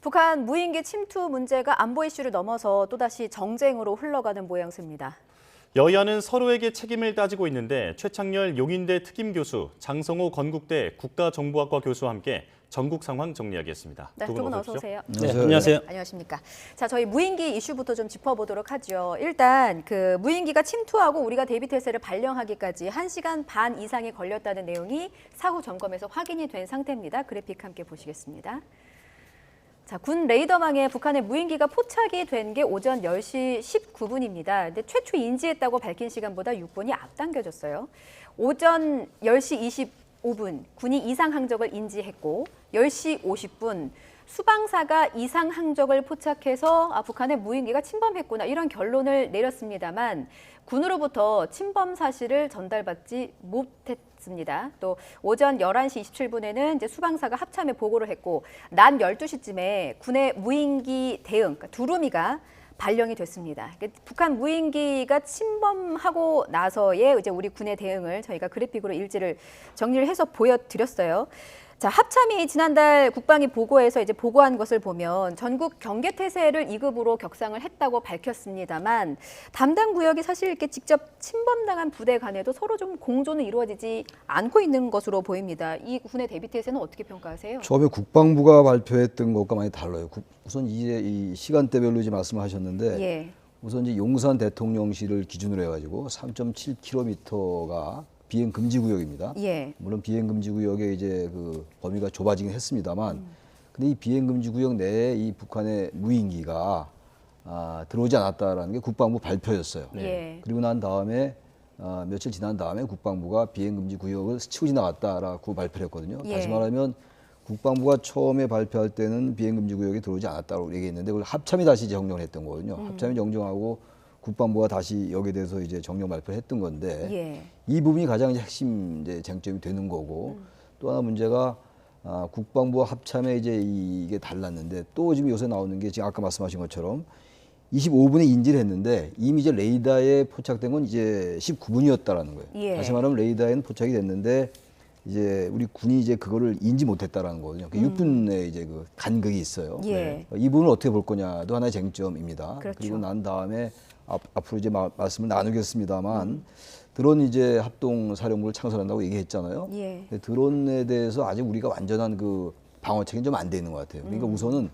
북한 무인기 침투 문제가 안보 이슈를 넘어서 또다시 정쟁으로 흘러가는 모양새입니다. 여야는 서로에게 책임을 따지고 있는데 최창렬 용인대 특임교수, 장성호 건국대 국가정보학과 교수와 함께 전국 상황 정리하겠습니다. 네, 두 분 어서 오세요. 네, 안녕하세요. 안녕하십니까. 자, 저희 무인기 이슈부터 좀 짚어보도록 하죠. 일단 그 무인기가 침투하고 우리가 대비 태세를 발령하기까지 1시간 반 이상이 걸렸다는 내용이 사후 점검에서 확인이 된 상태입니다. 그래픽 함께 보시겠습니다. 자, 군 레이더망에 북한의 무인기가 포착이 된 게 오전 10시 19분입니다. 근데 최초 인지했다고 밝힌 시간보다 6분이 앞당겨졌어요. 오전 10시 25분 군이 이상 항적을 인지했고 10시 50분 수방사가 이상 항적을 포착해서 북한의 무인기가 침범했구나 이런 결론을 내렸습니다만 군으로부터 침범 사실을 전달받지 못했습니다. 또 오전 11시 27분에는 이제 수방사가 합참에 보고를 했고 낮 12시쯤에 군의 무인기 대응, 그러니까 두루미가 발령이 됐습니다. 북한 무인기가 침범하고 나서의 이제 우리 군의 대응을 저희가 그래픽으로 일지를 정리를 해서 보여드렸어요. 자, 합참이 지난달 국방위 보고에서 이제 보고한 것을 보면 전국 경계태세를 2급으로 격상을 했다고 밝혔습니다만 담당 구역이 사실 이렇게 직접 침범당한 부대 간에도 서로 좀 공조는 이루어지지 않고 있는 것으로 보입니다. 이 군의 대비태세는 어떻게 평가하세요? 처음에 국방부가 발표했던 것과 많이 달라요. 우선 이제 이 시간대별로 이제 말씀하셨는데 예. 우선 이제 용산 대통령실을 기준으로 해가지고 3.7km가 비행 금지 구역입니다. 예. 물론 비행 금지 구역의 이제 그 범위가 좁아지긴 했습니다만, 근데 이 비행 금지 구역 내에 이 북한의 무인기가 들어오지 않았다라는 게 국방부 발표였어요. 예. 그리고 난 다음에 며칠 지난 다음에 국방부가 비행 금지 구역을 스치고 지나갔다라고 발표를 했거든요. 예. 다시 말하면 국방부가 처음에 발표할 때는 비행 금지 구역이 들어오지 않았다고 얘기했는데 그걸 합참이 다시 정정을 했던 거거든요. 합참이 정정하고 국방부가 다시 여기에 대해서 이제 정정 발표를 했던 건데 예. 이 부분이 가장 이제 핵심 이제 쟁점이 되는 거고 또 하나 문제가 국방부와 합참에 이제 이게 달랐는데 또 지금 요새 나오는 게 지금 아까 말씀하신 것처럼 25분에 인지를 했는데 이미 이제 레이더에 포착된 건 이제 19분이었다라는 거예요. 예. 다시 말하면 레이더에는 포착이 됐는데 이제 우리 군이 이제 그거를 인지 못했다라는 거거든요. 그 6분의 이제 그 간극이 있어요. 예. 이 부분을 어떻게 볼 거냐도 하나의 쟁점입니다. 그렇죠. 그리고 난 다음에 앞으로 이제 말씀을 나누겠습니다만 드론 이제 합동 사령부를 창설한다고 얘기했잖아요. 예. 드론에 대해서 아직 우리가 완전한 그 방어책이 좀 안 돼 있는 것 같아요. 그러니까 우선은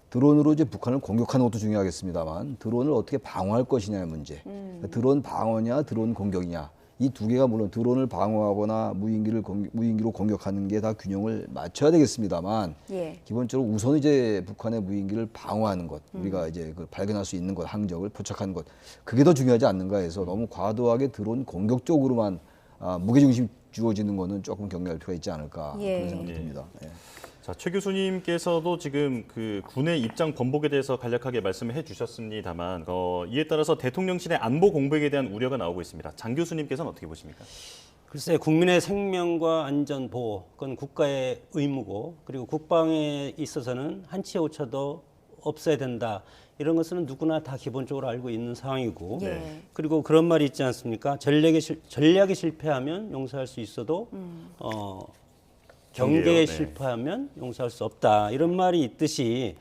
드론으로 이제 북한을 공격하는 것도 중요하겠습니다만 드론을 어떻게 방어할 것이냐의 문제. 그러니까 드론 방어냐, 드론 공격이냐. 이 두 개가 물론 드론을 방어하거나 무인기로 공격하는 게 다 균형을 맞춰야 되겠습니다만 예. 기본적으로 우선 이제 북한의 무인기를 방어하는 것, 우리가 이제 그 발견할 수 있는 것, 항적을 포착하는 것, 그게 더 중요하지 않는가 해서 너무 과도하게 드론 공격 쪽으로만 무게중심 주어지는 거는 조금 경계할 필요가 있지 않을까 예. 그런 생각이 듭니다. 예. 자, 최 교수님께서도 지금 그 군의 입장 번복에 대해서 간략하게 말씀을 해주셨습니다만 이에 따라서 대통령실의 안보 공백에 대한 우려가 나오고 있습니다. 장 교수님께서는 어떻게 보십니까? 글쎄, 국민의 생명과 안전 보호, 그건 국가의 의무고, 그리고 국방에 있어서는 한치 오차도 없어야 된다. 이런 것은 누구나 다 기본적으로 알고 있는 상황이고, 예. 그리고 그런 말이 있지 않습니까? 전략이 실패하면 용서할 수 있어도 경계에 실패하면 용서할 수 없다. 이런 말이 있듯이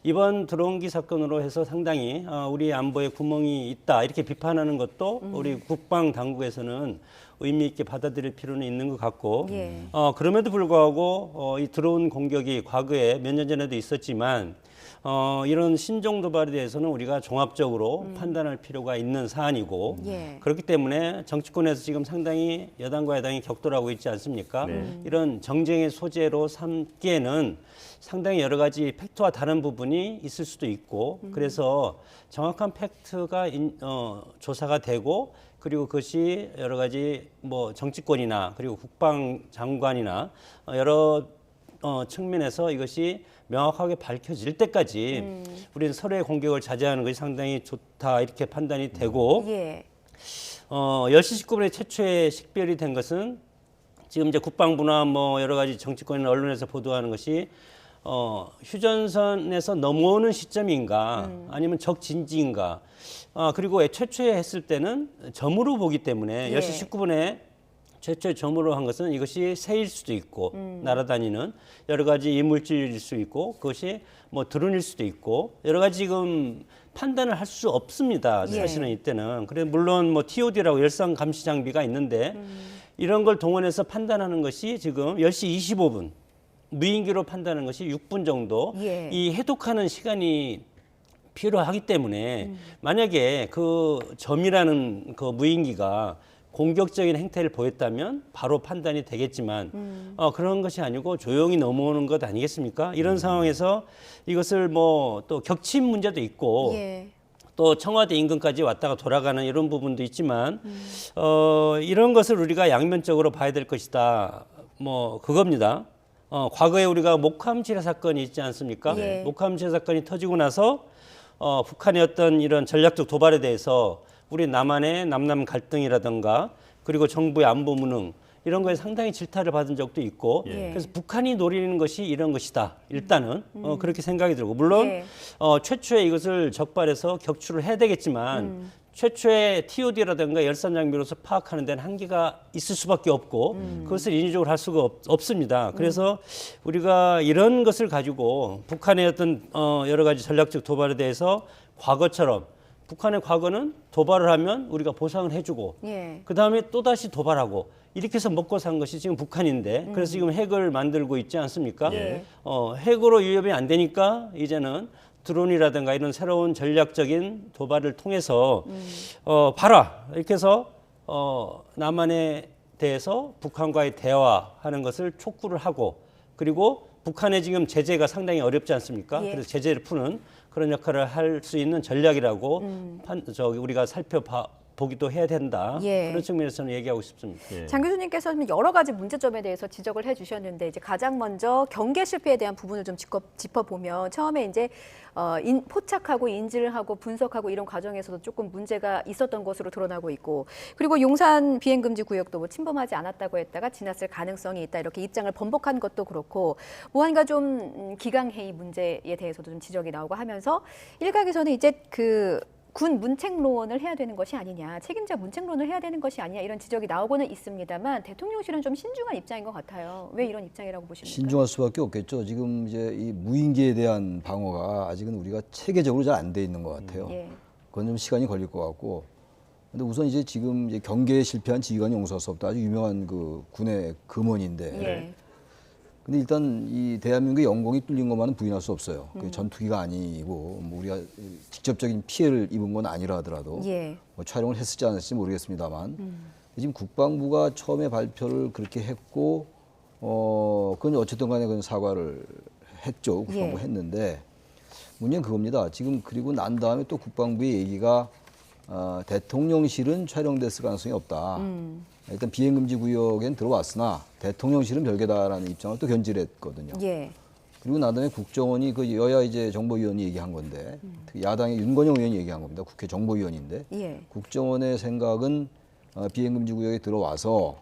이번 드론기 사건으로 해서 상당히 우리 안보에 구멍이 있다. 이렇게 비판하는 것도 우리 국방 당국에서는 의미 있게 받아들일 필요는 있는 것 같고 예. 그럼에도 불구하고 이 드론 공격이 과거에 몇 년 전에도 있었지만 이런 신종 도발에 대해서는 우리가 종합적으로 판단할 필요가 있는 사안이고 예. 그렇기 때문에 정치권에서 지금 상당히 여당과 야당이 격돌하고 있지 않습니까? 이런 정쟁의 소재로 삼기에는 상당히 여러 가지 팩트와 다른 부분이 있을 수도 있고 그래서 정확한 팩트가 조사가 되고 그리고 그것이 여러 가지 뭐 정치권이나 그리고 국방장관이나 여러 측면에서 이것이 명확하게 밝혀질 때까지 우리는 서로의 공격을 자제하는 것이 상당히 좋다 이렇게 판단이 되고 예. 10시 19분에 최초의 식별이 된 것은 지금 이제 국방부나 뭐 여러 가지 정치권이나 언론에서 보도하는 것이 휴전선에서 넘어오는 시점인가 아니면 적진지인가 그리고 최초에 했을 때는 점으로 보기 때문에 예. 10시 19분에 최초의 점으로 한 것은 이것이 새일 수도 있고 날아다니는 여러 가지 이물질일 수 있고 그것이 뭐 드론일 수도 있고 여러 가지 지금 판단을 할 수 없습니다. 예. 사실은 이때는. 그래 물론 뭐 TOD라고 열상 감시 장비가 있는데 이런 걸 동원해서 판단하는 것이 지금 10시 25분 무인기로 판단하는 것이 6분 정도 예. 이 해독하는 시간이 필요하기 때문에 만약에 그 점이라는 그 무인기가 공격적인 행태를 보였다면 바로 판단이 되겠지만 그런 것이 아니고 조용히 넘어오는 것 아니겠습니까? 이런 상황에서 이것을 뭐 또 격침 문제도 있고 예. 또 청와대 인근까지 왔다가 돌아가는 이런 부분도 있지만 이런 것을 우리가 양면적으로 봐야 될 것이다. 뭐 그겁니다. 과거에 우리가 목함 지뢰 사건이 있지 않습니까? 예. 목함 지뢰 사건이 터지고 나서 북한의 어떤 이런 전략적 도발에 대해서 우리 남한의 남남 갈등이라든가 그리고 정부의 안보 무능 이런 거에 상당히 질타를 받은 적도 있고 예. 그래서 북한이 노리는 것이 이런 것이다. 일단은 그렇게 생각이 들고 물론 예. 최초에 이것을 적발해서 격추를 해야 되겠지만 최초의 TOD라든가 열산 장비로서 파악하는 데는 한계가 있을 수밖에 없고 그것을 인위적으로 할 수가 없습니다. 그래서 우리가 이런 것을 가지고 북한의 어떤 여러 가지 전략적 도발에 대해서 과거처럼 북한의 과거는 도발을 하면 우리가 보상을 해주고 예. 그다음에 또다시 도발하고 이렇게 해서 먹고 산 것이 지금 북한인데 그래서 지금 핵을 만들고 있지 않습니까? 예. 핵으로 위협이 안 되니까 이제는 드론이라든가 이런 새로운 전략적인 도발을 통해서 봐라 이렇게 해서 남한에 대해서 북한과의 대화하는 것을 촉구를 하고 그리고 북한의 지금 제재가 상당히 어렵지 않습니까? 예. 그래서 제재를 푸는 그런 역할을 할 수 있는 전략이라고 우리가 살펴보기도 해야 된다. 예. 그런 측면에서는 얘기하고 싶습니다. 예. 장 교수님께서는 여러 가지 문제점에 대해서 지적을 해주셨는데 이제 가장 먼저 경계 실패에 대한 부분을 좀 짚어보면 처음에 이제 포착하고 인지를 하고 분석하고 이런 과정에서도 조금 문제가 있었던 것으로 드러나고 있고 그리고 용산 비행금지 구역도 뭐 침범하지 않았다고 했다가 지났을 가능성이 있다 이렇게 입장을 번복한 것도 그렇고 무언가 좀 기강회의 문제에 대해서도 좀 지적이 나오고 하면서 일각에서는 이제 군 문책론을 해야 되는 것이 아니냐, 책임자 문책론을 해야 되는 것이 아니냐 이런 지적이 나오고는 있습니다만 대통령실은 좀 신중한 입장인 것 같아요. 왜 이런 입장이라고 보십니까? 신중할 수밖에 없겠죠. 지금 이제 이 무인기에 대한 방어가 아직은 우리가 체계적으로 잘 안 돼 있는 것 같아요. 예. 그건 좀 시간이 걸릴 것 같고. 근데 우선 이제 지금 이제 경계에 실패한 지휘관이 용서할 수 없다. 아주 유명한 그 군의 금원인데. 예. 근데 일단 이 대한민국의 영공이 뚫린 것만은 부인할 수 없어요. 그게 전투기가 아니고 뭐 우리가 직접적인 피해를 입은 건 아니라 하더라도 예. 뭐 촬영을 했을지 안 했을지 모르겠습니다만 지금 국방부가 처음에 발표를 그렇게 했고 그건 어쨌든 간에 그건 사과를 했죠. 국방부가 예. 했는데 문제는 그겁니다. 지금 그리고 난 다음에 또 국방부의 얘기가 대통령실은 촬영됐을 가능성이 없다. 일단 비행금지 구역엔 들어왔으나 대통령실은 별개다라는 입장을 또 견지를 했거든요. 예. 그리고 난 다음에 국정원이 그 여야 이제 정보위원이 얘기한 건데 특히 야당의 윤건영 의원이 얘기한 겁니다. 국회 정보위원인데 예. 국정원의 생각은 비행금지 구역에 들어와서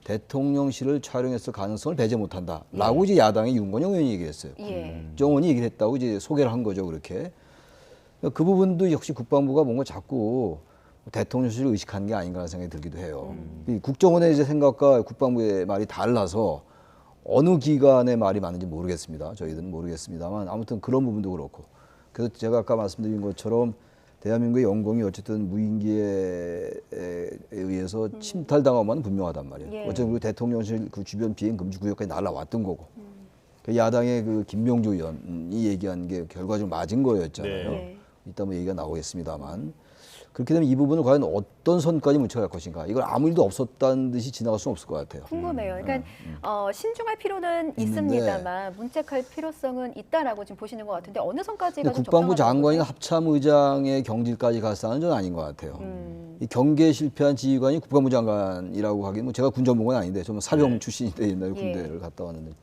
대통령실을 촬영했을 가능성을 배제 못한다라고 이제 야당의 윤건영 의원이 얘기했어요. 예. 국정원이 얘기를 했다고 이제 소개를 한 거죠. 그렇게 그 부분도 역시 국방부가 뭔가 자꾸 대통령실을 의식하는 게 아닌가라는 생각이 들기도 해요. 이 국정원의 이제 생각과 국방부의 말이 달라서 어느 기관의 말이 맞는지 모르겠습니다. 저희들은 모르겠습니다만 아무튼 그런 부분도 그렇고 그래서 제가 아까 말씀드린 것처럼 대한민국의 영공이 어쨌든 무인기에 의해서 침탈당하면 분명하단 말이에요. 예. 어쨌든 우리 대통령실 그 주변 비행 금지 구역까지 날아왔던 거고 그 야당의 그 김명조 의원이 얘기한 게 결과적으로 맞은 거였잖아요. 네. 이따 뭐 얘기가 나오겠습니다만 그렇게 되면 이 부분을 과연 어떤 선까지 묻혀갈 것인가 이걸 아무 일도 없었다는 듯이 지나갈 수는 없을 것 같아요. 궁금해요. 그러니까 신중할 필요는 있는데 있습니다만 문책할 필요성은 있다라고 지금 보시는 것 같은데 어느 선까지가 근데 좀 국방부 적당하다고 장관이나 보세요? 합참의장의 경질까지 갔다는 건 아닌 것 같아요. 이 경계에 실패한 지휘관이 국방부 장관이라고 하기는 뭐 제가 군전무관 아닌데 저는 사병 출신인데 옛날에 군대를 갔다 왔는데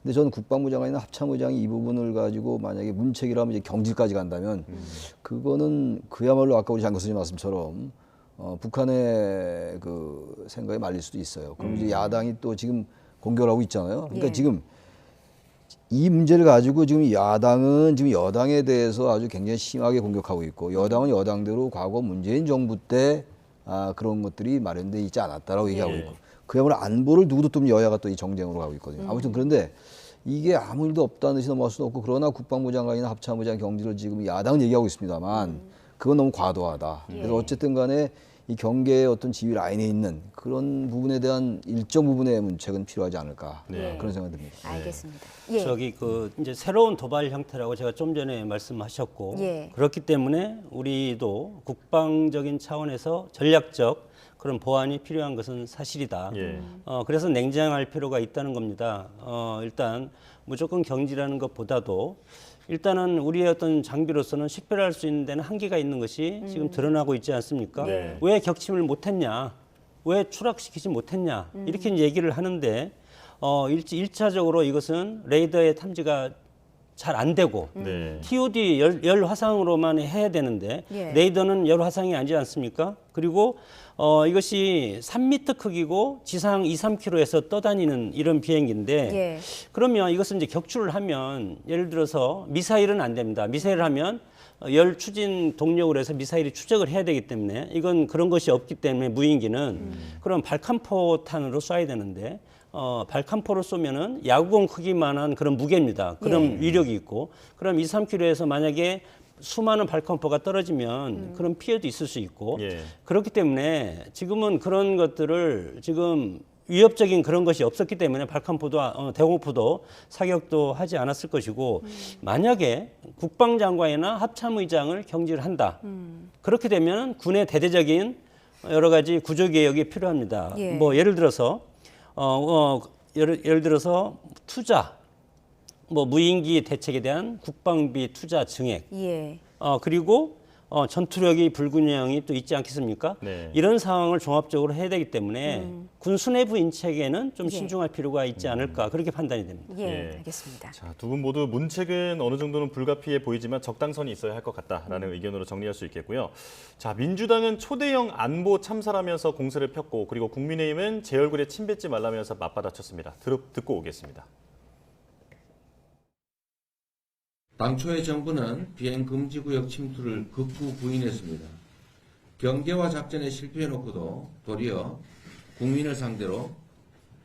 근데 저는 국방부 장관이나 합참의장이 이 부분을 가지고 만약에 문책이라면 이제 경질까지 간다면 그거는 그야말로 아까 우리 장 교수님 말씀처럼 북한의 그 생각에 말릴 수도 있어요. 그럼 이제 야당이 또 지금 공격을 하고 있잖아요. 그러니까 예. 지금 이 문제를 가지고 지금 야당은 지금 여당에 대해서 아주 굉장히 심하게 공격하고 있고 여당은 여당대로 과거 문재인 정부 때 그런 것들이 마련돼 있지 않았다라고 얘기하고 있고 그야말로 안보를 누구도 또 여야가 또 이 정쟁으로 가고 있거든요. 아무튼 그런데 이게 아무 일도 없다는 듯이 넘어갈 수는 없고 그러나 국방부 장관이나 합참부 장 경질을 지금 야당은 얘기하고 있습니다만 그건 너무 과도하다. 그래서 어쨌든 간에 이 경계의 어떤 지휘 라인에 있는 그런 부분에 대한 일정 부분의 문책은 필요하지 않을까 네. 그런 생각이 듭니다. 알겠습니다. 예. 저기 그 이제 새로운 도발 형태라고 제가 좀 전에 말씀하셨고 예. 그렇기 때문에 우리도 국방적인 차원에서 전략적 그런 보완이 필요한 것은 사실이다. 예. 그래서 냉정할 필요가 있다는 겁니다. 일단 무조건 경질하는 것보다도 일단은 우리의 어떤 장비로서는 식별할 수 있는 데는 한계가 있는 것이 지금 드러나고 있지 않습니까? 네. 왜 격침을 못했냐? 왜 추락시키지 못했냐? 이렇게 이제 얘기를 하는데 일차적으로 이것은 레이더의 탐지가 잘 안 되고 네. TOD 열 화상으로만 해야 되는데 예. 레이더는 열 화상이 아니지 않습니까? 그리고 이것이 3m 크기고 지상 2, 3km에서 떠다니는 이런 비행기인데 예. 그러면 이것은 이제 격추를 하면 예를 들어서 미사일은 안 됩니다. 미사일을 하면 열 추진 동력으로 해서 미사일이 추적을 해야 되기 때문에 이건 그런 것이 없기 때문에 무인기는 그런 발칸포탄으로 쏴야 되는데 발칸포로 쏘면은 야구공 크기만한 그런 무게입니다. 그런 위력이 있고 그럼 2, 3km에서 만약에 수많은 발칸포가 떨어지면 그런 피해도 있을 수 있고 예. 그렇기 때문에 지금은 그런 것들을 지금 위협적인 그런 것이 없었기 때문에 발칸포도 대공포도 사격도 하지 않았을 것이고 만약에 국방장관이나 합참의장을 경질을 한다. 그렇게 되면 군의 대대적인 여러 가지 구조 개혁이 필요합니다. 예. 뭐 예를 들어서 예를 들어서 투자, 뭐 무인기 대책에 대한 국방비 투자 증액, 예. 그리고 전투력이 불균형이 또 있지 않겠습니까? 네. 이런 상황을 종합적으로 해야 되기 때문에 군 수뇌부 인책에는 좀 예. 신중할 필요가 있지 않을까 그렇게 판단이 됩니다. 예. 예. 알겠습니다. 자, 두 분 모두 문책은 어느 정도는 불가피해 보이지만 적당선이 있어야 할 것 같다라는 의견으로 정리할 수 있겠고요. 자, 민주당은 초대형 안보 참사라면서 공세를 폈고 그리고 국민의힘은 제 얼굴에 침 뱉지 말라면서 맞받아쳤습니다. 듣고 오겠습니다. 당초의 정부는 비행금지구역 침투를 극구 부인했습니다. 경계화 작전에 실패해놓고도 도리어 국민을 상대로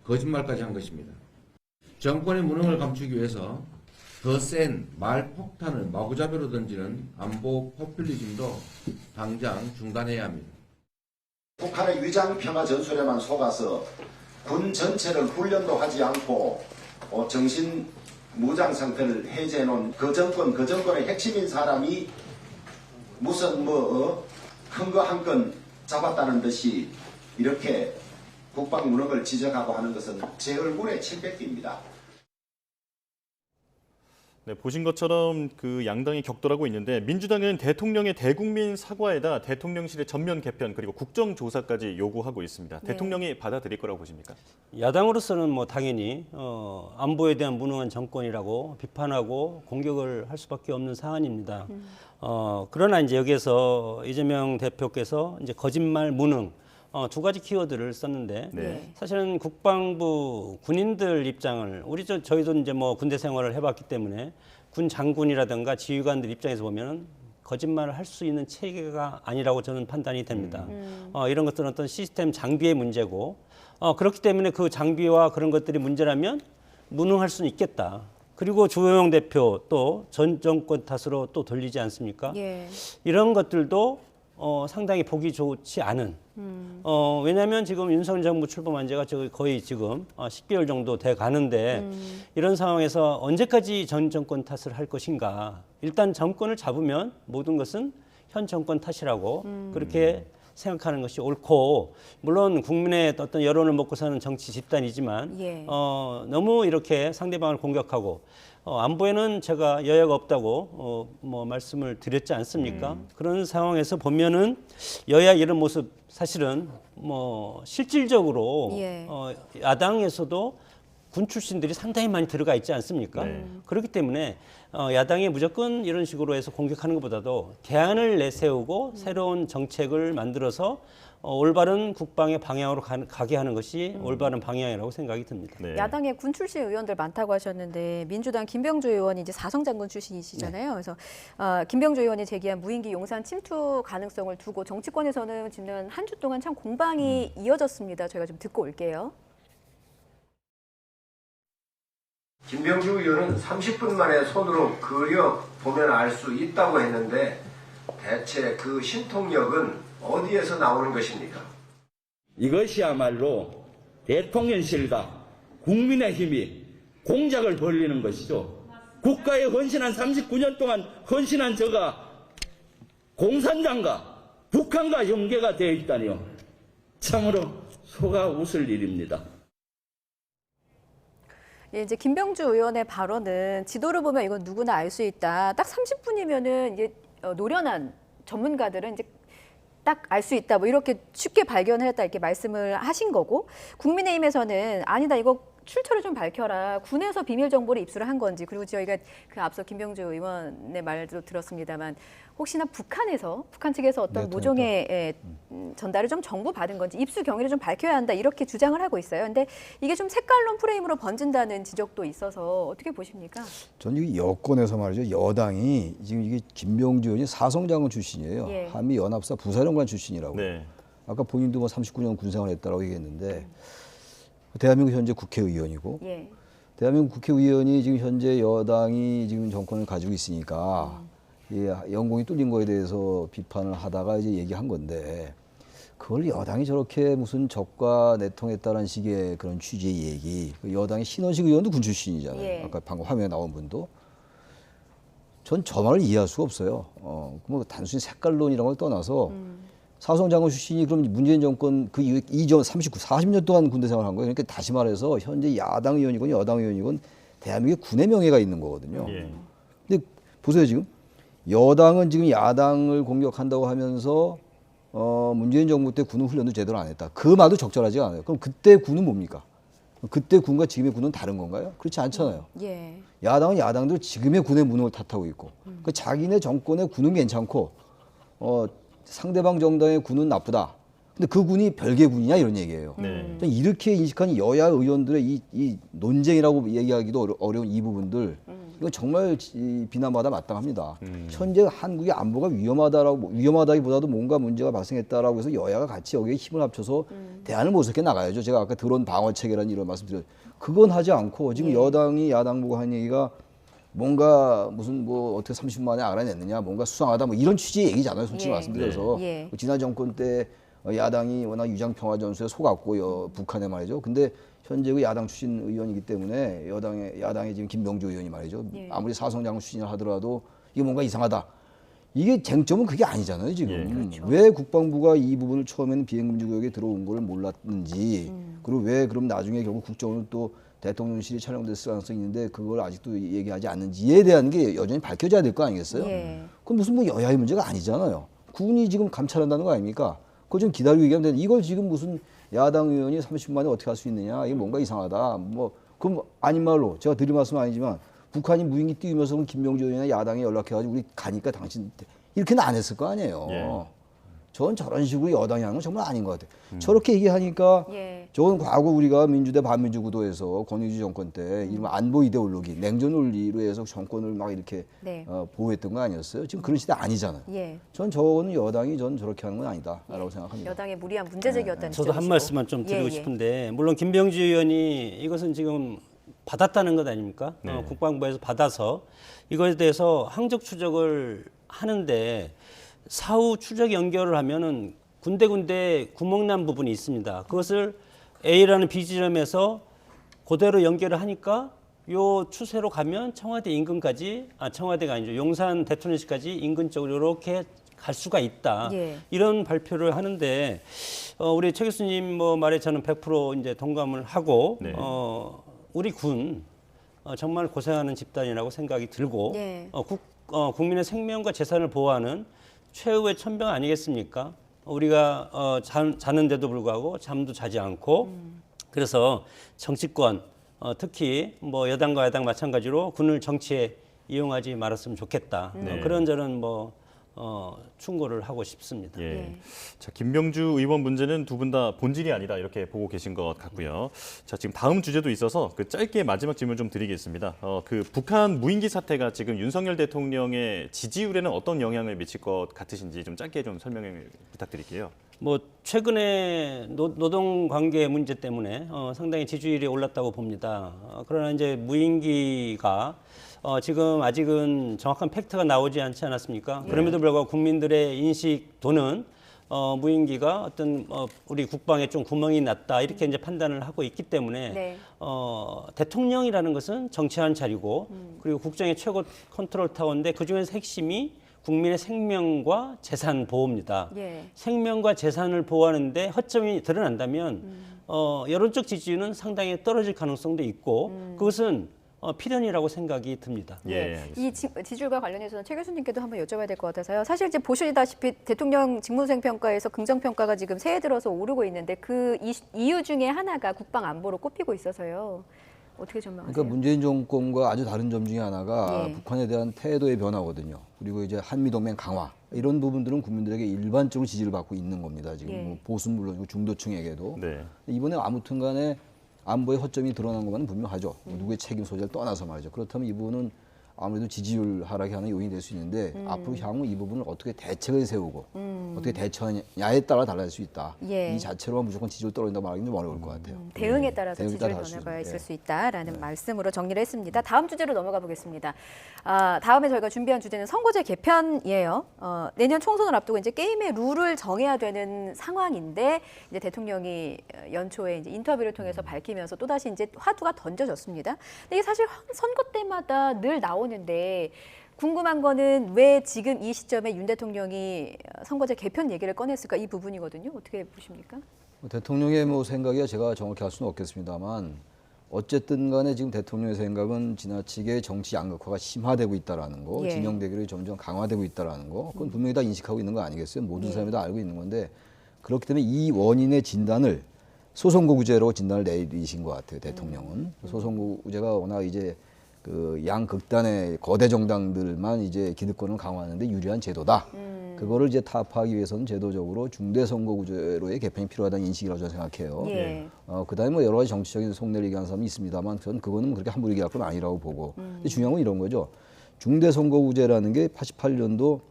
거짓말까지 한 것입니다. 정권의 무능을 감추기 위해서 더 센 말폭탄을 마구잡이로 던지는 안보 포퓰리즘도 당장 중단해야 합니다. 북한의 위장 평화 전술에만 속아서 군 전체를 훈련도 하지 않고 정신 무장 상태를 해제해 놓은 그 정권의 핵심인 사람이 무슨 큰 거 한 건 잡았다는 듯이 이렇게 국방 무능을 지적하고 하는 것은 제 얼굴에 침 뱉기입니다. 네, 보신 것처럼 그 양당이 격돌하고 있는데 민주당은 대통령의 대국민 사과에다 대통령실의 전면 개편 그리고 국정조사까지 요구하고 있습니다. 네. 대통령이 받아들일 거라고 보십니까? 야당으로서는 뭐 당연히 안보에 대한 무능한 정권이라고 비판하고 공격을 할 수밖에 없는 사안입니다. 그러나 이제 여기에서 이재명 대표께서 이제 거짓말, 무능 두 가지 키워드를 썼는데 네. 사실은 국방부 군인들 입장을 저희도 이제 뭐 군대 생활을 해봤기 때문에 군 장군이라든가 지휘관들 입장에서 보면은 거짓말을 할 수 있는 체계가 아니라고 저는 판단이 됩니다. 이런 것들은 어떤 시스템 장비의 문제고 그렇기 때문에 그 장비와 그런 것들이 문제라면 무능할 수는 있겠다. 그리고 주호영 대표 또 전 정권 탓으로 또 돌리지 않습니까? 예. 이런 것들도 상당히 보기 좋지 않은. 왜냐하면 지금 윤석열 정부 출범한 지가 거의 지금 10개월 정도 돼 가는데 이런 상황에서 언제까지 전 정권 탓을 할 것인가. 일단 정권을 잡으면 모든 것은 현 정권 탓이라고 그렇게 생각하는 것이 옳고 물론 국민의 어떤 여론을 먹고 사는 정치 집단이지만 예. 너무 이렇게 상대방을 공격하고 안보에는 제가 여야가 없다고 뭐 말씀을 드렸지 않습니까? 그런 상황에서 보면은 여야 이런 모습 사실은 뭐 실질적으로 예. 야당에서도 군 출신들이 상당히 많이 들어가 있지 않습니까? 네. 그렇기 때문에 야당이 무조건 이런 식으로 해서 공격하는 것보다도 대안을 내세우고 새로운 정책을 만들어서 올바른 국방의 방향으로 가게 하는 것이 올바른 방향이라고 생각이 듭니다. 네. 야당에 군 출신 의원들 많다고 하셨는데 민주당 김병주 의원이 이제 사성장군 출신이시잖아요. 그래서 김병주 의원이 제기한 무인기 용산 침투 가능성을 두고 정치권에서는 지난 한 주 동안 참 공방이 이어졌습니다. 저희가 좀 듣고 올게요. 김병주 의원은 30분 만에 손으로 그려 보면 알 수 있다고 했는데 대체 그 신통력은 어디에서 나오는 것입니까? 이것이야말로 대통령실과 국민의힘이 공작을 벌리는 것이죠. 국가에 헌신한 39년 동안 헌신한 저가 공산당과 북한과 연계가 되어 있다니요. 참으로 속아 웃을 일입니다. 예, 이제 김병주 의원의 발언은 지도를 보면 이건 누구나 알 수 있다. 딱 30분이면은 이게 노련한 전문가들은 이제 딱 알 수 있다. 뭐 이렇게 쉽게 발견했다 이렇게 말씀을 하신 거고 국민의힘에서는 아니다 이거 출처를 좀 밝혀라. 군에서 비밀 정보를 입수를 한 건지 그리고 저희가 그 앞서 김병주 의원의 말도 들었습니다만 혹시나 북한 측에서 어떤 모종의 전달을 좀 정보 받은 건지 입수 경위를 좀 밝혀야 한다 이렇게 주장을 하고 있어요. 근데 이게 좀 색깔론 프레임으로 번진다는 지적도 있어서 어떻게 보십니까? 저는 이 여권에서 말이죠. 여당이 지금 이게 김병주 의원이 사성장군 출신이에요. 예. 한미연합사 부사령관 출신이라고. 네. 아까 본인도 뭐 39년 군생활 했다라고 얘기했는데 대한민국 현재 국회의원이고 예. 대한민국 국회의원이 지금 현재 여당이 지금 정권을 가지고 있으니까 이 연공이 뚫린 거에 대해서 비판을 하다가 이제 얘기한 건데 그걸 여당이 저렇게 무슨 적과 내통했다는 식의 그런 취지의 얘기. 여당의 신원식 의원도 군 출신이잖아요. 예. 아까 방금 화면에 나온 분도. 전 저 말을 이해할 수가 없어요. 뭐 단순히 색깔론이라는 걸 떠나서 사성장군 출신이 그럼 문재인 정권 그 이전 40년 동안 군대 생활한 거예요. 그러니까 다시 말해서 현재 야당 의원이건 여당 의원이건 대한민국의 군의 명예가 있는 거거든요. 예. 근데 보세요 지금 여당은 지금 야당을 공격한다고 하면서 문재인 정부 때 군은 훈련도 제대로 안 했다. 그 말도 적절하지 않아요. 그럼 그때 군은 뭡니까? 그때 군과 지금의 군은 다른 건가요? 그렇지 않잖아요. 예. 야당은 야당대로 지금의 군의 무능을 탓하고 있고 그 자기네 정권의 군은 괜찮고 상대방 정당의 군은 나쁘다. 근데 그 군이 별개 군이냐 이런 얘기예요. 네. 이렇게 인식한 여야 의원들의 이 논쟁이라고 얘기하기도 어려운 이 부분들 이건 정말 비난받아 마땅합니다. 현재 한국의 안보가 위험하다기보다도 뭔가 문제가 발생했다라고 해서 여야가 같이 여기에 힘을 합쳐서 대안을 모색해 나가야죠. 제가 아까 드론 방어 체계라는 이런 말씀드렸죠. 그건 하지 않고 지금 여당이 야당 보고 한 얘기가 뭔가 무슨 뭐 어떻게 30분 만에 알아냈느냐 뭔가 수상하다 뭐 이런 취지의 얘기잖아요. 솔직히 예. 말씀드려서 예. 지난 정권 때 야당이 워낙 유장평화전술에 속았고 북한에 말이죠. 근데 현재 그 야당 출신 의원이기 때문에 야당의 지금 김병주 의원이 말이죠. 예. 아무리 사성장군 출신이라 하더라도 이게 뭔가 이상하다. 이게 쟁점은 그게 아니잖아요 지금. 예. 그렇죠. 왜 국방부가 이 부분을 처음에는 비행금지 구역에 들어온 걸 몰랐는지 그리고 왜 그럼 나중에 결국 국정원은 또 대통령실이 촬영됐을 가능성이 있는데 그걸 아직도 얘기하지 않는지에 대한 게 여전히 밝혀져야 될 거 아니겠어요? 예. 그건 무슨 뭐 여야의 문제가 아니잖아요. 군이 지금 감찰한다는 거 아닙니까? 그거 좀 기다리고 얘기하면 되는데 이걸 지금 무슨 야당 의원이 30분 만에 어떻게 할 수 있느냐? 이게 뭔가 이상하다. 뭐 그럼 아닌 말로 제가 드릴 말씀은 아니지만 북한이 무인기 띄우면서 그럼 김병주 의원이나 야당에 연락해가지고 우리 가니까 당신 이렇게는 안 했을 거 아니에요. 예. 전 저런 식으로 여당이 하는 건 정말 아닌 것 같아요. 저렇게 얘기하니까 예. 저건 과거 우리가 민주대 반민주 구도에서 권위주의 정권 때 이런 안보 이데올로기, 냉전 논리로 해서 정권을 막 이렇게 네. 보호했던 거 아니었어요? 지금 그런 시대 아니잖아요. 예. 전 저거는 여당이 전 저렇게 하는 건 아니다라고 생각합니다. 여당의 무리한 문제 제기였다는 저도 한 지적이시고. 말씀만 좀 드리고 예, 예. 싶은데 물론 김병주 의원이 이것은 지금 받았다는 것 아닙니까? 네. 국방부에서 받아서 이거에 대해서 항적 추적을 하는데 사후 추적 연결을 하면은 군데군데 구멍난 부분이 있습니다. 그것을 A라는 B 지점에서 그대로 연결을 하니까 요 추세로 가면 청와대 인근까지 청와대가 아니죠. 용산 대통령실까지 인근 쪽으로 이렇게 갈 수가 있다. 예. 이런 발표를 하는데 우리 최 교수님 뭐 말에 저는 100% 이제 동감을 하고 네. 우리 군 정말 고생하는 집단이라고 생각이 들고 예. 국민의 생명과 재산을 보호하는 최후의 천병 아니겠습니까? 우리가 자는데도 불구하고 잠도 자지 않고 그래서 정치권 특히 뭐 여당과 야당 마찬가지로 군을 정치에 이용하지 말았으면 좋겠다. 네. 그런 저는 충고를 하고 싶습니다. 예. 자, 김병주 의원 문제는 두 분 다 본질이 아니다 이렇게 보고 계신 것 같고요. 자, 지금 다음 주제도 있어서 그 짧게 마지막 질문 좀 드리겠습니다. 그 북한 무인기 사태가 지금 윤석열 대통령의 지지율에는 어떤 영향을 미칠 것 같으신지 좀 짧게 좀 설명을 부탁드릴게요. 뭐 최근에 노동 관계 문제 때문에 상당히 지지율이 올랐다고 봅니다. 그러나 이제 무인기가 지금 아직은 정확한 팩트가 나오지 않지 않았습니까? 그럼에도 불구하고 국민들의 인식도는 무인기가 어떤 우리 국방에 좀 구멍이 났다 이렇게 이제 판단을 하고 있기 때문에 네. 대통령이라는 것은 정치한 자리고 그리고 국정의 최고 컨트롤 타워인데 그 중에서 핵심이 국민의 생명과 재산 보호입니다. 예. 생명과 재산을 보호하는데 허점이 드러난다면 여론적 지지율은 상당히 떨어질 가능성도 있고 그것은 필연이라고 생각이 듭니다. 예. 이 지지율과 관련해서는 최 교수님께도 한번 여쭤봐야 될 것 같아서요. 사실 이제 보시다시피 대통령 직무수행 평가에서 긍정 평가가 지금 새해 들어서 오르고 있는데 그 이유 중에 하나가 국방 안보로 꼽히고 있어서요. 어떻게 전망하세요? 그러니까 문재인 정권과 아주 다른 점 중에 하나가 예. 북한에 대한 태도의 변화거든요. 그리고 이제 한미동맹 강화 이런 부분들은 국민들에게 일반적으로 지지를 받고 있는 겁니다. 지금 예. 뭐 보수는 물론이고 중도층에게도 네. 이번에 아무튼간에 안보의 허점이 드러난 것만은 분명하죠. 누구의 책임 소재를 떠나서 말이죠. 그렇다면 이 부분은 아무래도 지지율 하락이 하는 요인이 될 수 있는데 앞으로 향후 이 부분을 어떻게 대책을 세우고 어떻게 대처하냐에 따라 달라질 수 있다. 예. 이 자체로만 무조건 지지율 떨어진다 말하기는 좀 어려울 것 같아요. 대응에 따라서 대응에 지지율 따라 할수 변화가 있는, 있을 예. 수 있다라는 말씀으로 정리를 했습니다. 다음 주제로 넘어가 보겠습니다. 다음에 저희가 준비한 주제는 선거제 개편이에요. 내년 총선을 앞두고 이제 게임의 룰을 정해야 되는 상황인데 이제 대통령이 연초에 이제 인터뷰를 통해서 밝히면서 또 다시 이제 화두가 던져졌습니다. 근데 이게 사실 선거 때마다 늘 나오는데 궁금한 거는 왜 지금 이 시점에 윤 대통령이 선거제 개편 얘기를 꺼냈을까 이 부분이거든요. 어떻게 보십니까? 대통령의 뭐 생각이야 제가 정확히 할 수는 없겠습니다만 어쨌든 간에 지금 대통령의 생각은 지나치게 정치 양극화가 심화되고 있다라는 거, 예. 진영 대결이 점점 강화되고 있다라는 거, 그건 분명히 다 인식하고 있는 거 아니겠어요? 모든 사람이 다 알고 있는 건데 그렇기 때문에 이 원인의 진단을 소선거구제로 진단을 내리신 것 같아요. 대통령은 소선거구제가 워낙 이제 그 양극단의 거대 정당들만 이제 기득권을 강화하는데 유리한 제도다. 그거를 이제 타파하기 위해서는 제도적으로 중대선거구제로의 개편이 필요하다는 인식이라고 저는 생각해요. 예. 그다음에 뭐 여러 가지 정치적인 속내를 얘기하는 사람이 있습니다만 저는 그거는 그렇게 함부로 얘기할 건 아니라고 보고. 근데 중요한 건 이런 거죠. 중대선거구제라는 게 88년도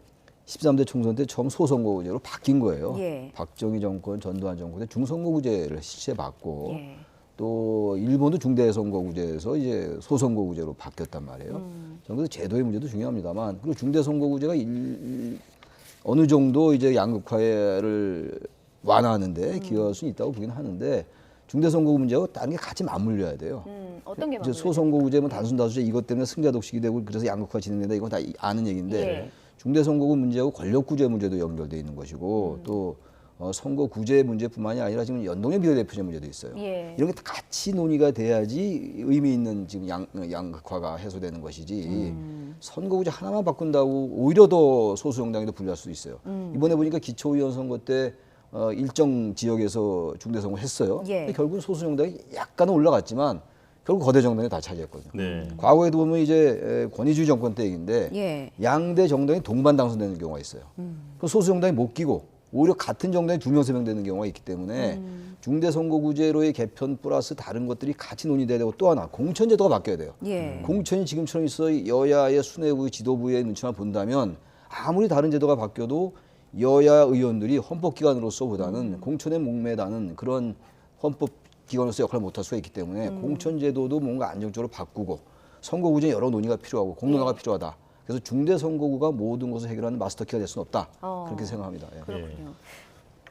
13대 총선 때 처음 소선거구제로 바뀐 거예요. 예. 박정희 정권, 전두환 정권 때 중선거구제를 실시해봤고 예. 또 일본도 중대선거구제에서 이제 소선거구제로 바뀌었단 말이에요. 저는 그래서 제도의 문제도 중요합니다만 그리고 중대선거구제가 어느 정도 이제 양극화를 완화하는데 기여할 수 있다고 보긴 하는데 중대선거구 문제하고 다른 게 같이 맞물려야 돼요. 어떤 게 이제 맞물려요? 소선거구제면 단순 다수제 이것 때문에 승자 독식이 되고 그래서 양극화 진행된다 이건 다 아는 얘기인데 예. 중대선거구 문제하고 권력구제 문제도 연결돼 있는 것이고 또 선거구제 문제뿐만이 아니라 지금 연동형 비례대표제 문제도 있어요. 예. 이런 게 다 같이 논의가 돼야지 의미 있는 지금 양극화가 해소되는 것이지 선거구제 하나만 바꾼다고 오히려 더 소수 정당이 더 불리할 수도 있어요. 이번에 보니까 기초의원 선거 때 일정 지역에서 중대선거 했어요. 예. 근데 결국 소수 정당이 약간은 올라갔지만 결국 거대 정당이 다 차지했거든요. 네. 과거에도 보면 이제 권위주의 정권 때 얘기인데 예. 양대 정당이 동반 당선되는 경우가 있어요. 그 소수 정당이 못 끼고 오히려 같은 정당이 2명, 3명 되는 경우가 있기 때문에 중대선거구제로의 개편 플러스 다른 것들이 같이 논의돼야 되고 또 하나 공천제도가 바뀌어야 돼요. 예. 공천이 지금처럼 있어 여야의 수뇌부 지도부의 눈치만 본다면 아무리 다른 제도가 바뀌어도 여야 의원들이 헌법기관으로서보다는 공천에 목매다는 그런 헌법기관으로서 역할을 못할 수가 있기 때문에 공천제도도 뭔가 안정적으로 바꾸고 선거구제 여러 논의가 필요하고 공론화가 필요하다. 그래서 중대선거구가 모든 것을 해결하는 마스터키가 될 수는 없다. 그렇게 생각합니다. 예. 그렇군요.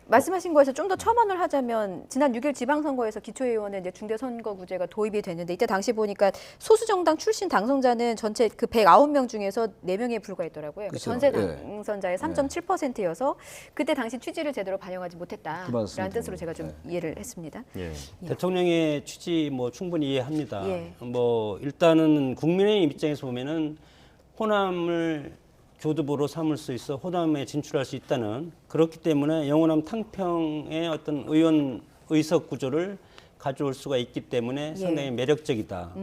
말씀하신 거에서 좀 더 첨언을 하자면 지난 6일 지방선거에서 기초의원에 이제 중대선거구제가 도입이 됐는데 이때 당시 보니까 소수정당 출신 당선자는 전체 그 109명 중에서 4명에 불과했더라고요. 그 그렇죠. 전세 예. 당선자의 3.7%여서 그때 당시 취지를 제대로 반영하지 그 못했다라는 말씀이죠. 뜻으로 제가 좀 이해를 했습니다. 예. 대통령의 취지 뭐 충분히 이해합니다. 예. 뭐 일단은 국민의 입장에서 보면은 호남을 교두보로 삼을 수 있어 호남에 진출할 수 있다는 그렇기 때문에 영호남 탕평의 어떤 의원 의석 구조를 가져올 수가 있기 때문에 예. 상당히 매력적이다.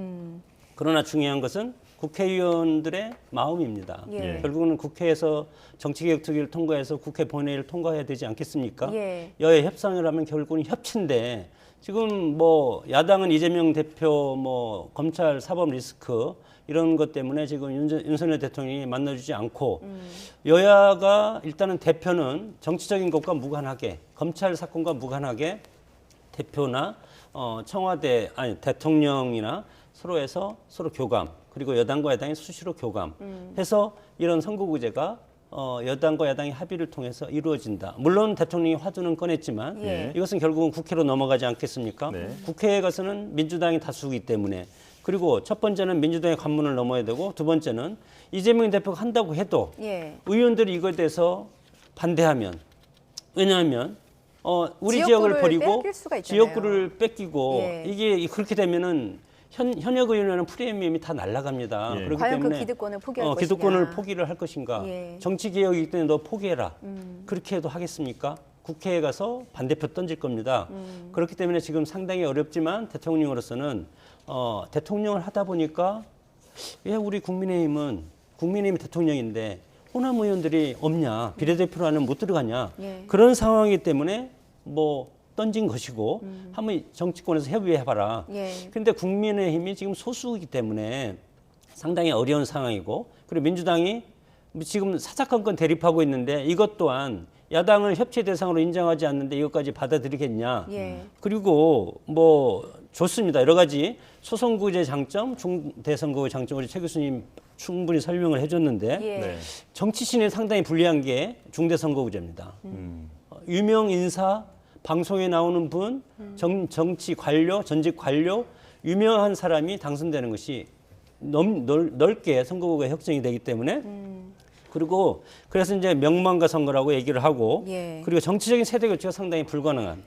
그러나 중요한 것은 국회의원들의 마음입니다. 예. 결국은 국회에서 정치개혁특위를 통과해서 국회 본회의를 통과해야 되지 않겠습니까? 예. 여야 협상을 하면 결국은 협치인데 지금 뭐 야당은 이재명 대표 뭐 검찰 사법 리스크 이런 것 때문에 지금 윤석열 대통령이 만나주지 않고 여야가 일단은 대표는 정치적인 것과 무관하게 검찰 사건과 무관하게 대표나 청와대 아니 대통령이나 서로에서 서로 교감 그리고 여당과 야당이 수시로 교감해서 이런 선거구제가 여당과 야당의 합의를 통해서 이루어진다. 물론 대통령이 화두는 꺼냈지만 예. 이것은 결국은 국회로 넘어가지 않겠습니까? 네. 국회에 가서는 민주당이 다수이기 때문에 그리고 첫 번째는 민주당의 관문을 넘어야 되고 두 번째는 이재명 대표가 한다고 해도 예. 의원들이 이거에 대해서 반대하면 왜냐하면 우리 지역구를 지역을 버리고 뺏길 수가 있잖아요. 지역구를 뺏기고 예. 이게 그렇게 되면은 현역 의원은 프리미엄이 다 날아갑니다. 예. 그렇기 과연 그 때문에 기득권을 포기할 기득권을 것이냐. 포기를 할 것인가? 예. 정치 개혁이기 때문에 너 포기해라. 그렇게 해도 하겠습니까? 국회에 가서 반대표 던질 겁니다. 그렇기 때문에 지금 상당히 어렵지만 대통령으로서는 대통령을 하다 보니까 왜 우리 국민의힘이 대통령인데 호남 의원들이 없냐? 비례대표로는 못 들어가냐? 예. 그런 상황이기 때문에 뭐 던진 것이고 한번 정치권에서 협의해봐라. 예. 그런데 국민의힘이 지금 소수이기 때문에 상당히 어려운 상황이고 그리고 민주당이 지금 사사건건 대립하고 있는데 이것 또한 야당을 협치 대상으로 인정하지 않는데 이것까지 받아들이겠냐. 예. 그리고 뭐 좋습니다. 여러 가지 소선거구제 장점, 중대선거구제 장점 우리 최 교수님 충분히 설명을 해줬는데 예. 네. 정치신에 상당히 불리한 게 중대선거구제입니다. 유명 인사, 방송에 나오는 분, 정치 관료, 전직 관료, 유명한 사람이 당선되는 것이 넓게 선거구가 형성이 되기 때문에 그리고 그래서 이제 명망가 선거라고 얘기를 하고 예. 그리고 정치적인 세대 교체가 상당히 불가능한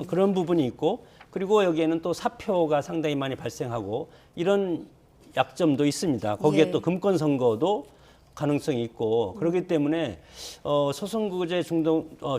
그런 부분이 있고 그리고 여기에는 또 사표가 상당히 많이 발생하고 이런 약점도 있습니다. 거기에 예. 또 금권 선거도 가능성이 있고 그렇기 때문에 소선거구제,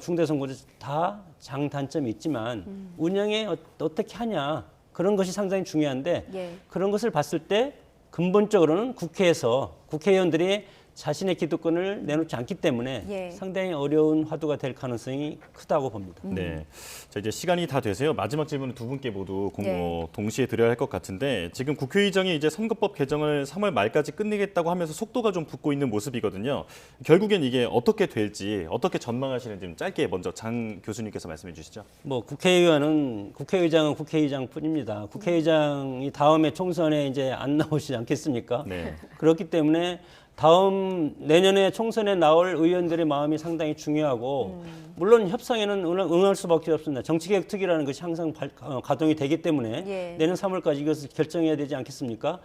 중대선거구제 다 장단점이 있지만 운영에 어떻게 하냐 그런 것이 상당히 중요한데 예. 그런 것을 봤을 때 근본적으로는 국회에서 국회의원들이 자신의 기득권을 내놓지 않기 때문에 예. 상당히 어려운 화두가 될 가능성이 크다고 봅니다. 네. 자, 이제 시간이 다 돼서요. 마지막 질문은 두 분께 모두 네. 동시에 드려야 할 것 같은데 지금 국회의장이 이제 선거법 개정을 3월 말까지 끝내겠다고 하면서 속도가 좀 붙고 있는 모습이거든요. 결국엔 이게 어떻게 될지 어떻게 전망하시는지 좀 짧게 먼저 장 교수님께서 말씀해 주시죠. 뭐 국회의장은 국회의장뿐입니다. 국회의장이 다음에 총선에 이제 안 나오시지 않겠습니까? 네. 그렇기 때문에 다음 내년에 총선에 나올 의원들의 마음이 상당히 중요하고 물론 협상에는 응할 수밖에 없습니다. 정치개혁특위라는 것이 항상 가동이 되기 때문에 예. 내년 3월까지 이것을 결정해야 되지 않겠습니까?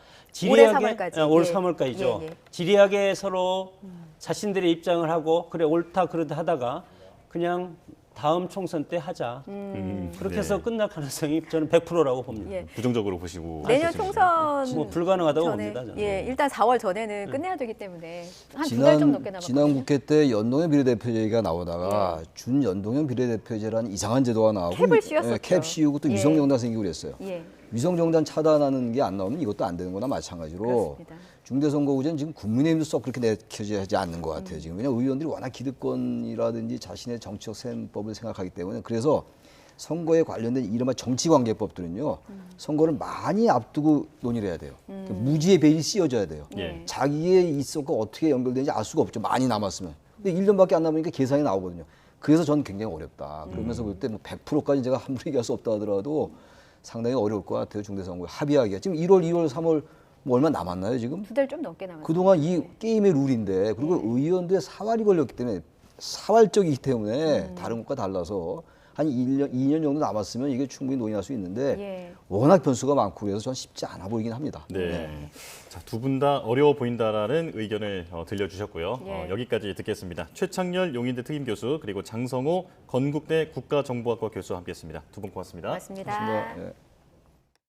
올해 3월까지. 올 예. 3월까지죠. 예, 예. 지리하게 서로 자신들의 입장을 하고 그래 옳다 그러다 하다가 그냥 다음 총선 때 하자. 그렇게 네. 해서 끝날 가능성이 저는 100%라고 봅니다. 예. 부정적으로 보시고 내년 계십니까? 총선 뭐 불가능하다고 전에, 봅니다. 저는. 예, 일단 4월 전에는 끝내야 되기 때문에 한 두 달 좀 넘게 남았거든요. 지난 국회 때 연동형 비례대표제가 나오다가 준연동형 비례대표제라는 이상한 제도가 나오고 캡을 씌웠었죠. 캡 씌우고 또 예. 위성정당 생기고 그랬어요. 예, 위성정당 차단하는 게 안 나오면 이것도 안 되는 거나 마찬가지로 그렇습니다. 중대선거구제는 지금 국민의힘도 썩 그렇게 내켜지지 않는 것 같아요. 지금 왜냐하면 의원들이 워낙 기득권이라든지 자신의 정치적 셈법을 생각하기 때문에 그래서 선거에 관련된 이른바 정치관계법들은요. 선거를 많이 앞두고 논의를 해야 돼요. 무지의 베일이 씌워져야 돼요. 예. 자기의 이속과 어떻게 연결되는지 알 수가 없죠. 많이 남았으면. 근데 1년밖에 안 남으니까 계산이 나오거든요. 그래서 저는 굉장히 어렵다. 그러면서 그때 뭐 100%까지 제가 함부로 얘기할 수 없다 하더라도 상당히 어려울 것 같아요. 중대선거에 합의하기가. 지금 1월, 2월, 3월 뭐 얼마 남았나요 지금? 두 달 좀 넘게 남았어요. 그동안 이 게임의 룰인데 그리고 의원들의 사활이 걸렸기 때문에 사활적이기 때문에 다른 것과 달라서 한 1년, 2년 정도 남았으면 이게 충분히 논의할 수 있는데 예. 워낙 변수가 많고 그래서 전 쉽지 않아 보이긴 합니다. 네. 자, 두 분 다 어려워 보인다라는 의견을 들려주셨고요. 예. 여기까지 듣겠습니다. 최창렬 용인대 특임교수 그리고 장성호 건국대 국가정보학과 교수와 함께했습니다. 두 분 고맙습니다. 고맙습니다. 고맙습니다. 예.